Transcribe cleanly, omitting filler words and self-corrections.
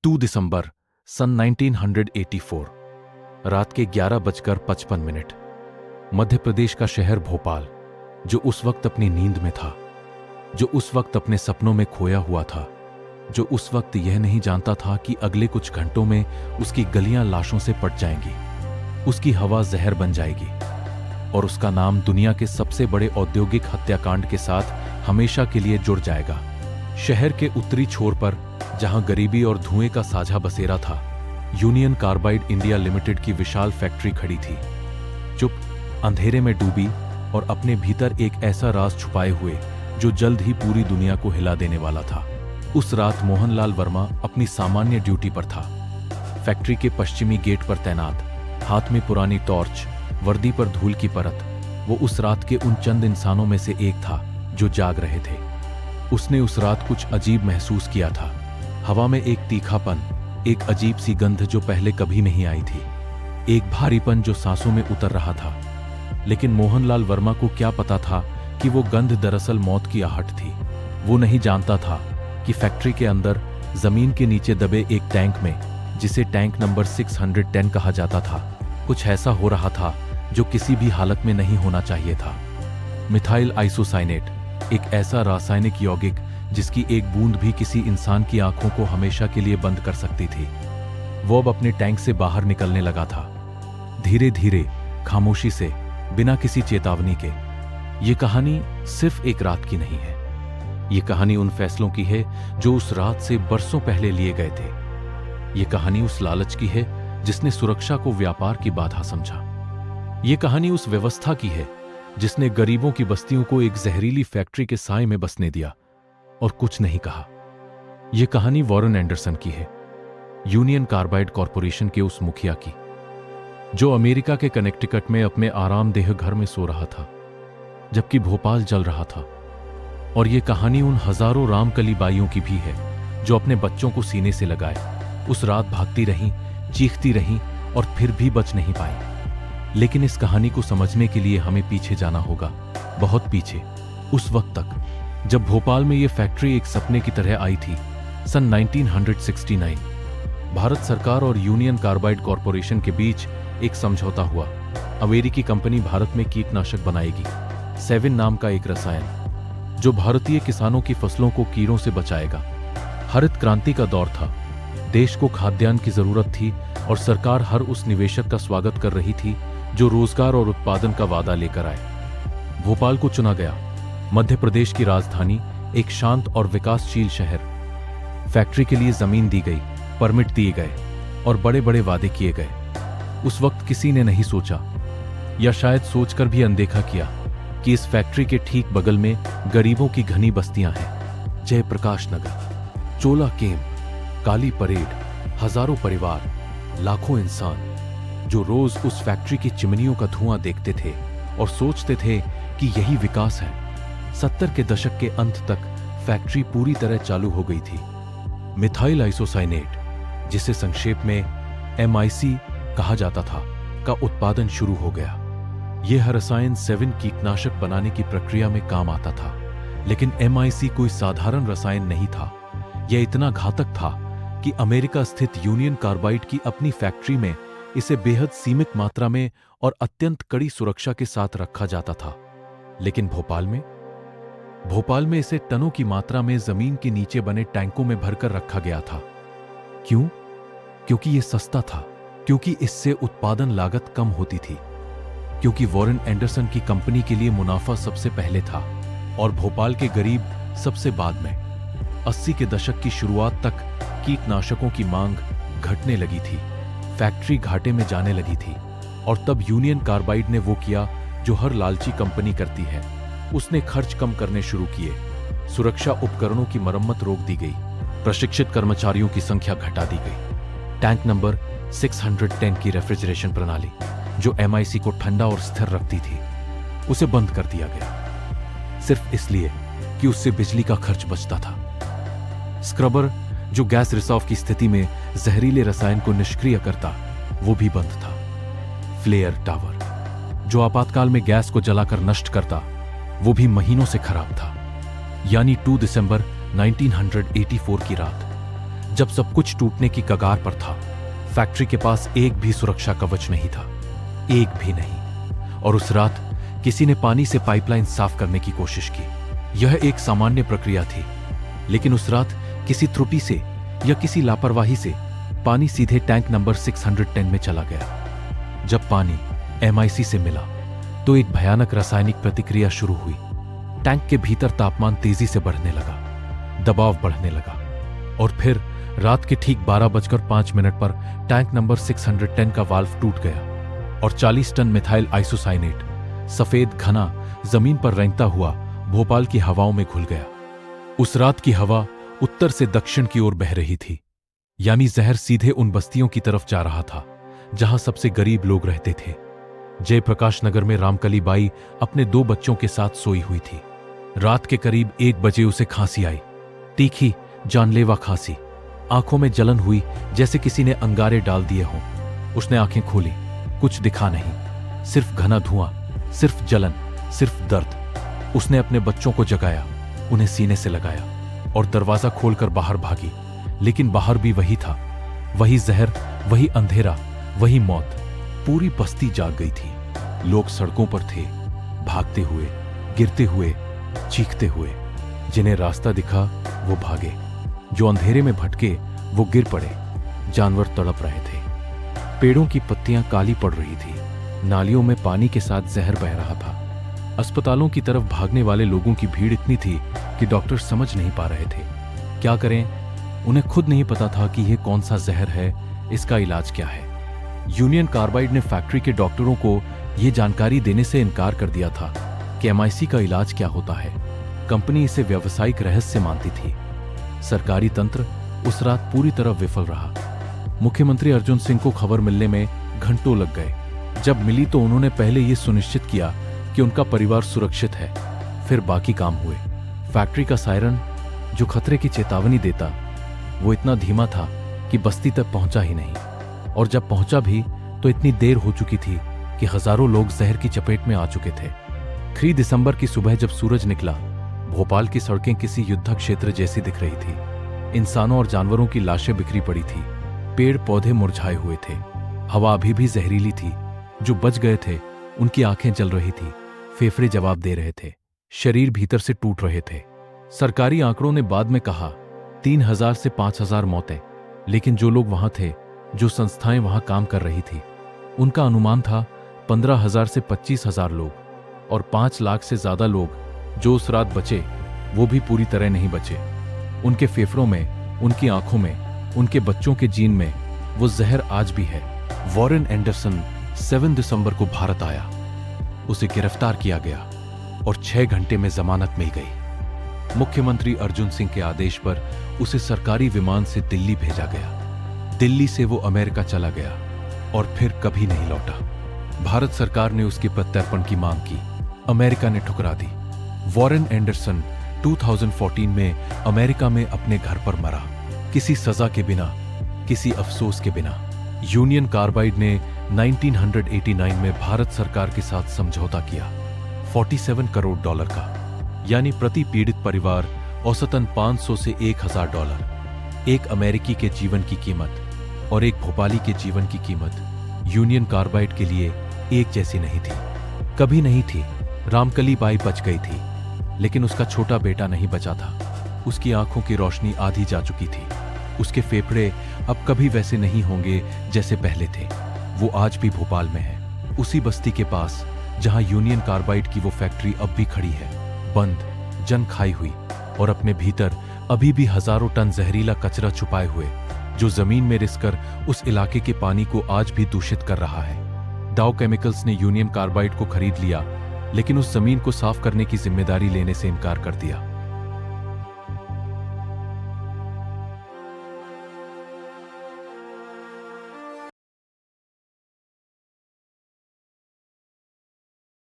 2 दिसंबर सन 1984 रात के 11:55 मध्य प्रदेश का शहर भोपाल, जो उस वक्त अपनी नींद में था, जो उस वक्त अपने सपनों में खोया हुआ था, जो उस वक्त यह नहीं जानता था कि अगले कुछ घंटों में उसकी गलियां लाशों से पट जाएंगी, उसकी हवा जहर बन जाएगी और उसका नाम दुनिया के सबसे बड़े औद्योगिक हत्याकांड के साथ हमेशा के लिए जुड़ जाएगा। शहर के उत्तरी छोर पर, जहां गरीबी और धुएं का साझा बसेरा था, यूनियन कार्बाइड इंडिया लिमिटेड की विशाल फैक्ट्री खड़ी थी, चुप, अंधेरे में डूबी और अपने भीतर एक ऐसा राज छुपाए हुए जो जल्द ही पूरी दुनिया को हिला देने वाला था। उस रात मोहनलाल वर्मा अपनी सामान्य ड्यूटी पर था, फैक्ट्री के पश्चिमी गेट पर तैनात, हाथ में पुरानी टॉर्च, वर्दी पर धूल की परत। वो उस रात के उन चंद इंसानों में से एक था जो जाग रहे थे। उसने उस रात कुछ अजीब महसूस किया था। हवा में एक तीखापन, एक अजीब सी गंध जो पहले कभी नहीं आई थी, एक भारीपन जो सांसों में उतर रहा था। लेकिन मोहनलाल वर्मा को क्या पता था कि वो गंध दरअसल मौत की आहट थी। वो नहीं जानता था कि फैक्ट्री के अंदर, जमीन के नीचे दबे एक टैंक में, जिसे टैंक नंबर 610 कहा जाता था, कुछ ऐसा हो रहा था जो किसी भी हालत में नहीं होना चाहिए था। मिथाइल आइसोसाइनेट, एक ऐसा रासायनिक यौगिक जिसकी एक बूंद भी किसी इंसान की आंखों को हमेशा के लिए बंद कर सकती थी। वो अब अपने टैंक से बाहर निकलने लगा था, धीरे धीरे, खामोशी से, बिना किसी चेतावनी के। ये कहानी सिर्फ एक रात की नहीं है। ये कहानी उन फैसलों की है जो उस रात से बरसों पहले लिए गए थे। ये कहानी उस लालच की है जिसने सुरक्षा को व्यापार की बाधा समझा। ये कहानी उस व्यवस्था की है जिसने गरीबों की बस्तियों को एक जहरीली फैक्ट्री के साए में बसने दिया और कुछ नहीं कहा। यह कहानी वॉरेन एंडरसन की है, यूनियन कार्बाइड कॉरपोरेशन के उस मुखिया की, जो अमेरिका के कनेक्टिकट में अपने आरामदेह घर में सो रहा था जबकि भोपाल जल रहा था। और यह कहानी उन हजारों रामकली बाइयों की भी है जो अपने बच्चों को सीने से लगाए उस रात भागती रहीं, चीखती रहीं और फिर भी बच नहीं पाई। लेकिन इस कहानी को समझने के लिए हमें पीछे जाना होगा, बहुत पीछे, उस वक्त तक जब भोपाल में यह फैक्ट्री एक सपने की तरह आई थी। सन 1969 भारत सरकार और यूनियन कार्बाइड कॉरपोरेशन के बीच एक समझौता हुआ। अमेरिकी कंपनी भारत में कीटनाशक बनाएगी, 7 नाम का एक रसायन, जो भारतीय किसानों की फसलों को कीड़ों से बचाएगा। हरित क्रांति का दौर था, देश को खाद्यान्न की जरूरत थी और सरकार हर उस निवेशक का स्वागत कर रही थी जो रोजगार और उत्पादन का वादा लेकर आए। भोपाल को चुना गया, मध्य प्रदेश की राजधानी, एक शांत और विकासशील शहर। फैक्ट्री के लिए जमीन दी गई, परमिट दिए गए और बड़े बड़े वादे किए गए। उस वक्त किसी ने नहीं सोचा, या शायद सोचकर भी अनदेखा किया, कि इस फैक्ट्री के ठीक बगल में गरीबों की घनी बस्तियां हैं। जयप्रकाश नगर, चोला केम, काली परेड, हजारों परिवार, लाखों इंसान जो रोज उस फैक्ट्री की चिमनियों का धुआं देखते थे और सोचते थे कि यही विकास है। 70 के दशक के अंत तक फैक्ट्री पूरी तरह चालू हो गई थी। मिथाइल आइसोसाइनेट, जिसे संक्षेप में MIC कहा जाता था, का उत्पादन शुरू हो गया। यह रसायन 7 कीटनाशक बनाने की प्रक्रिया में काम आता था। लेकिन MIC कोई साधारण रसायन नहीं था। यह इतना घातक था कि अमेरिका स्थित यूनियन कार्बाइड की अपनी फैक्ट्री में इसे बेहद सीमित मात्रा में और अत्यंत कड़ी सुरक्षा के साथ रखा जाता था। लेकिन भोपाल में इसे टनों की मात्रा में जमीन के नीचे बने टैंकों में भरकर रखा गया था। क्यों? क्योंकि यह सस्ता था, क्योंकि इससे उत्पादन लागत कम होती थी, क्योंकि वॉरेन एंडरसन की कंपनी के लिए मुनाफा सबसे पहले था और भोपाल के गरीब सबसे बाद में। 80 के दशक की शुरुआत तक कीटनाशकों की मांग घटने लगी थी, फैक्ट्री घाटे में जाने लगी थी। और तब यूनियन कार्बाइड ने वो किया जो हर लालची कंपनी करती है, उसने खर्च कम करने शुरू किए। सुरक्षा उपकरणों की मरम्मत रोक दी गई, प्रशिक्षित कर्मचारियों की संख्या घटा दी गई। टैंक नंबर 610 की रेफ्रिजरेशन प्रणाली, जो MIC को ठंडा और स्थिर रखती थी, उसे बंद कर दिया गया, सिर्फ इसलिए कि उससे बिजली का खर्च बचता था। स्क्रबर, जो गैस रिसाव की स्थिति में जहरीले रसायन को निष्क्रिय करता, वो भी बंद था। फ्लेयर टावर, जो आपातकाल में गैस को जलाकर नष्ट करता, वो भी महीनों से खराब था। यानी 2 दिसंबर 1984 की रात, जब सब कुछ टूटने की कगार पर था। फैक्ट्री के पास एक भी सुरक्षा कवच नहीं था, एक भी नहीं। और उस रात किसी ने पानी से पाइपलाइन साफ करने की कोशिश की। यह एक सामान्य प्रक्रिया थी, लेकिन उस रात किसी त्रुटि से या किसी लापरवाही से पानी सीधे टैंक नंबर 610 में चला गया। जब पानी MIC से मिला तो एक भयानक रासायनिक प्रतिक्रिया शुरू हुई। टैंक के भीतर तापमान तेजी से बढ़ने लगा, दबाव बढ़ने लगा, और फिर रात के ठीक 12:05 पर टैंक नंबर 610 का वाल्व टूट गया और 40 टन मिथाइल आइसोसाइनेट, सफेद घना, जमीन पर रेंगता हुआ भोपाल की हवाओं में घुल गया। उस रात की हवा उत्तर से दक्षिण की ओर बह रही थी, यानी जहर सीधे उन बस्तियों की तरफ जा रहा था जहां सबसे गरीब लोग रहते थे। जयप्रकाश नगर में रामकली बाई अपने 2 बच्चों के साथ सोई हुई थी। रात के करीब 1 बजे उसे खांसी आई, तीखी जानलेवा खांसी। आंखों में जलन हुई जैसे किसी ने अंगारे डाल दिए हों। उसने आंखें खोली, कुछ दिखा नहीं, सिर्फ घना धुआं, सिर्फ जलन, सिर्फ दर्द। उसने अपने बच्चों को जगाया, उन्हें सीने से लगाया और दरवाजा खोलकर बाहर भागी। लेकिन बाहर भी वही था, वही जहर, वही अंधेरा, वही मौत। पूरी बस्ती जाग गई थी। लोग सड़कों पर थे, भागते हुए, गिरते हुए, चीखते हुए। जिन्हें रास्ता दिखा वो भागे, जो अंधेरे में भटके वो गिर पड़े। जानवर तड़प रहे थे, पेड़ों की पत्तियां काली पड़ रही थी, नालियों में पानी के साथ जहर बह रहा था। अस्पतालों की तरफ भागने वाले लोगों की भीड़ इतनी थी कि डॉक्टर समझ नहीं पा रहे थे क्या करें। उन्हें खुद नहीं पता था कि यह कौन सा जहर है, इसका इलाज क्या है। यूनियन कार्बाइड ने फैक्ट्री के डॉक्टरों को यह जानकारी देने से इनकार कर दिया था कि MIC का इलाज क्या होता है। कंपनी इसे व्यावसायिक रहस्य मानती थी। सरकारी तंत्र उस रात पूरी तरह विफल रहा। मुख्यमंत्री अर्जुन सिंह को खबर मिलने में घंटों लग गए। जब मिली तो उन्होंने पहले यह सुनिश्चित किया कि उनका परिवार सुरक्षित है, फिर बाकी काम हुए। फैक्ट्री का सायरन जो खतरे की चेतावनी देता, वो इतना धीमा था कि बस्ती तक पहुंचा ही नहीं, और जब पहुंचा भी तो इतनी देर हो चुकी थी कि हजारों लोग जहर की चपेट में आ चुके थे। 3 दिसंबर की सुबह जब सूरज निकला, भोपाल की सड़कें किसी युद्ध क्षेत्र जैसी दिख रही थी। इंसानों और जानवरों की लाशें बिखरी पड़ी थी, पेड़ पौधे मुरझाए हुए थे, हवा अभी भी जहरीली थी। जो बच गए थे उनकी आंखें जल रही थी, फेफड़े जवाब दे रहे थे, शरीर भीतर से टूट रहे थे। सरकारी आंकड़ों ने बाद में कहा 3000 से 5000 मौतें, लेकिन जो लोग वहां थे, जो संस्थाएं वहां काम कर रही थी, उनका अनुमान था 15,000 से 25,000 लोग, और 5 लाख से ज्यादा लोग जो उस रात बचे वो भी पूरी तरह नहीं बचे। उनके फेफड़ों में, उनकी आंखों में, उनके बच्चों के जीन में वो जहर आज भी है। वॉरेन एंडरसन 7 दिसंबर को भारत आया। उसे गिरफ्तार किया गया और 6 घंटे में जमानत मिल गई। मुख्यमंत्री अर्जुन सिंह के आदेश पर उसे सरकारी विमान से दिल्ली भेजा गया। दिल्ली से वो अमेरिका चला गया और फिर कभी नहीं लौटा। भारत सरकार ने उसके प्रत्यर्पण की मांग की, अमेरिका ने ठुकरा दी। वॉरेन एंडरसन 2014 में अमेरिका में अपने घर पर मरा, किसी सजा के बिना, किसी अफसोस के बिना। यूनियन कार्बाइड ने 1989 में भारत सरकार के साथ समझौता किया, $47 करोड़ का, यानी प्रति पीड़ित परिवार औसतन 500 से $1000। एक अमेरिकी के जीवन की कीमत और एक भोपाली के जीवन की कीमत यूनियन कार्बाइड के लिए एक जैसी नहीं थी, कभी नहीं थी। रामकली बाई बच गई थी, लेकिन उसका छोटा बेटा नहीं बचा था। उसकी आंखों की रोशनी आधी जा चुकी थी। उसके फेफड़े अब कभी वैसे नहीं होंगे जैसे पहले थे। वो आज भी भोपाल में है, उसी बस्ती के पास जहां यूनियन कार्बाइड की वो फैक्ट्री अब भी खड़ी है, बंद, जंग खाई हुई, और अपने भीतर अभी भी हजारों टन जहरीला कचरा छुपाए हुए, जो जमीन में रिसकर उस इलाके के पानी को आज भी दूषित कर रहा है। डाउ केमिकल्स ने यूनियन कार्बाइड को खरीद लिया, लेकिन उस जमीन को साफ करने की जिम्मेदारी लेने से इनकार कर दिया।